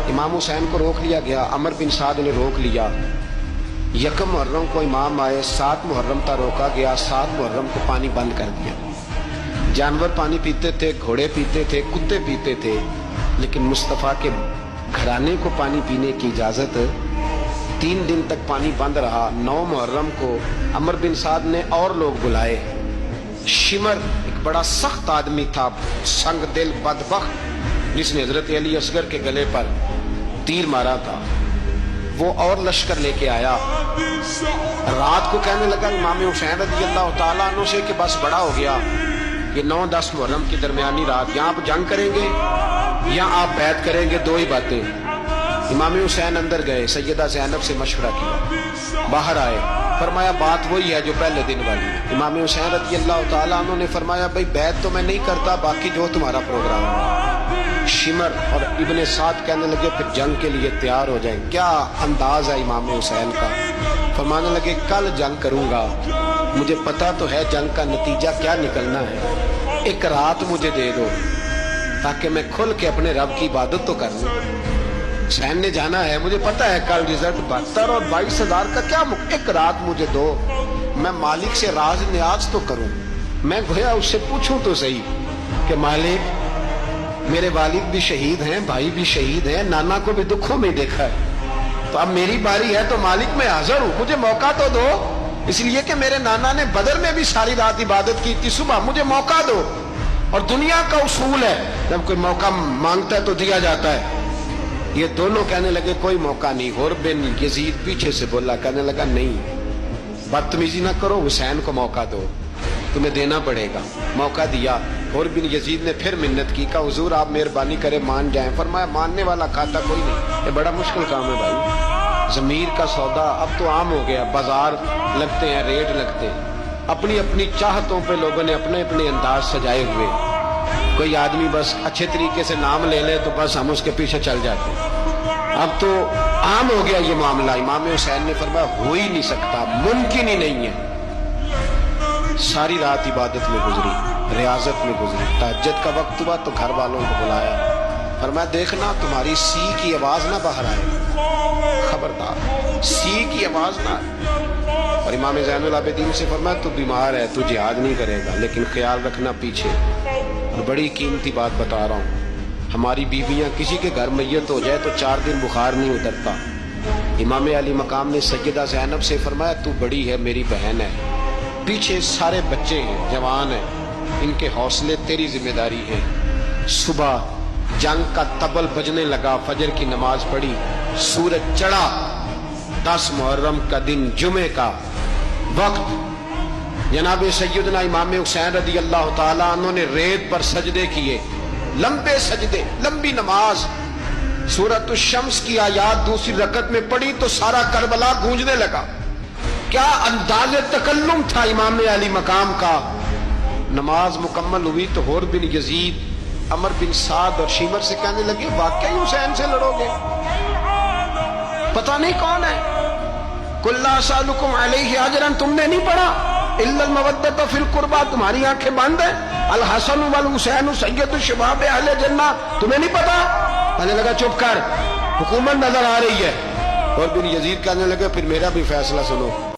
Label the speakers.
Speaker 1: امام حسین کو روک لیا گیا، عمر بن سعد نے روک لیا۔ یکم محرم کو امام آئے، 7 محرم تا روکا گیا، 7 محرم کو پانی بند کر دیا۔ جانور پانی پیتے تھے، گھوڑے پیتے تھے، کتے پیتے تھے، لیکن مصطفیٰ کے گھرانے کو پانی پینے کی اجازت 3 دن تک پانی بند رہا۔ 9 محرم کو عمر بن سعد نے اور لوگ بلائے۔ شمر ایک بڑا سخت آدمی تھا، سنگ دل بدبخت، جس نے حضرت علی اصغر کے گلے پر تیر مارا تھا، وہ اور لشکر لے کے آیا۔ رات کو کہنے لگا امام حسین رضی اللہ تعالیٰ عنہ سے کہ بس بڑا ہو گیا، یہ 9-10 محرم کی درمیانی رات، یہاں آپ جنگ کریں گے یا آپ بیعت کریں گے، 2 ہی باتیں۔ امام حسین اندر گئے، سیدہ زینب سے مشورہ کیا، باہر آئے، فرمایا بات وہی ہے جو پہلے دن والی ہے۔ امام حسین رضی اللہ تعالیٰ عنہ نے فرمایا بھائی بیعت تو میں نہیں کرتا، باقی جو تمہارا پروگرام ہے۔ شمر اور ابن سعد کہنے لگے پھر جنگ کے لیے تیار ہو جائیں۔ کیا انداز ہے امام حسین کا، فرمانے لگے کل جنگ کروں گا، مجھے پتا تو ہے جنگ کا نتیجہ کیا نکلنا ہے، ایک رات مجھے دے دو تاکہ میں کھل کے اپنے رب کی عبادت تو کر لوں۔ حسین نے جانا ہے، مجھے پتا ہے کل رزلٹ 72 اور 22,000 کا کیا، ایک رات مجھے دو، میں مالک سے راز نیاز تو کروں، میں گویا اس سے پوچھوں تو صحیح کہ مالک میرے والد بھی شہید ہیں، بھائی بھی شہید ہیں، نانا کو بھی دکھوں میں دیکھا ہے، تو اب میری باری ہے تو مالک میں حاضر ہوں، مجھے موقع تو دو، اس لیے کہ میرے نانا نے بدر میں بھی ساری رات عبادت کی تھی، صبح مجھے موقع دو۔ اور دنیا کا اصول ہے جب کوئی موقع مانگتا ہے تو دیا جاتا ہے۔ یہ دونوں کہنے لگے کوئی موقع نہیں۔ حر بن یزید پیچھے سے بولا، کہنے لگا نہیں، بدتمیزی نہ کرو، حسین کو موقع دو، تمہیں دینا پڑے گا۔ موقع دیا۔ حر بن یزید نے پھر منت کی، کہا حضور آپ مہربانی کرے مان جائیں۔ فرمایا ماننے والا کھاتا کوئی نہیں، یہ بڑا مشکل کام ہے بھائی، ضمیر کا سودا اب تو عام ہو گیا، بازار لگتے ہیں، ریٹ لگتے ہیں، اپنی اپنی چاہتوں پہ لوگوں نے اپنے اپنے انداز سجائے ہوئے۔ کوئی آدمی بس اچھے طریقے سے نام لے لے تو بس ہم اس کے پیچھے چل جاتے ہیں، اب تو عام ہو گیا یہ معاملہ۔ امام حسین نے فرمایا ہو ہی نہیں سکتا، ممکن ہی نہیں ہے۔ ساری رات عبادت میں گزری، ریاضت میں گزری، تہجد کا وقت ہوا تو گھر والوں کو بلایا، فرمایا دیکھنا تمہاری سی کی آواز نہ باہر آئے، خبردار سی کی آواز نہ آئے۔ اور امام زین العابدین سے فرمایا تو بیمار ہے، تو جہاد نہیں کرے گا، لیکن خیال رکھنا پیچھے۔ اور بڑی قیمتی بات بتا رہا ہوں، ہماری بیویاں کسی کے گھر میت ہو جائے تو 4 دن بخار نہیں اترتا۔ امام علی مقام نے سیدہ زینب سے فرمایا تو بڑی ہے، میری بہن ہے، پیچھے سارے بچے ہیں، جوان ہیں، ان کے حوصلے تیری ذمہ داری ہے۔ صبح جنگ کا طبل بجنے لگا، فجر کی نماز پڑھی، سورج چڑھا، 10 محرم کا دن، جمعے کا وقت، جناب سیدنا امام حسین رضی اللہ تعالیٰ عنہ نے ریت پر سجدے کیے، لمبے سجدے، لمبی نماز، سورۃ الشمس کی آیات دوسری رکعت میں پڑھی تو سارا کربلا گونجنے لگا۔ کیا انداز تکلم تھا امام علی مقام کا۔ نماز مکمل ہوئی تو حر بن یزید، عمر بن سعد اور شمر سے کہنے لگے واقعی حسین سے لڑو گے، پتہ نہیں کون ہے، قل لا اسألکم علیہ اجرا، تم نے نہیں پڑھا، الا المودۃ فی القربى، تمہاری آنکھیں بند ہیں، الحسن والحسین سید الشباب اہل جنہ، تمہیں نہیں پتا۔ کہنے لگا چپ کر، حکومت نظر آ رہی ہے۔ اور بن یزید کہنے لگے پھر میرا بھی فیصلہ سنو۔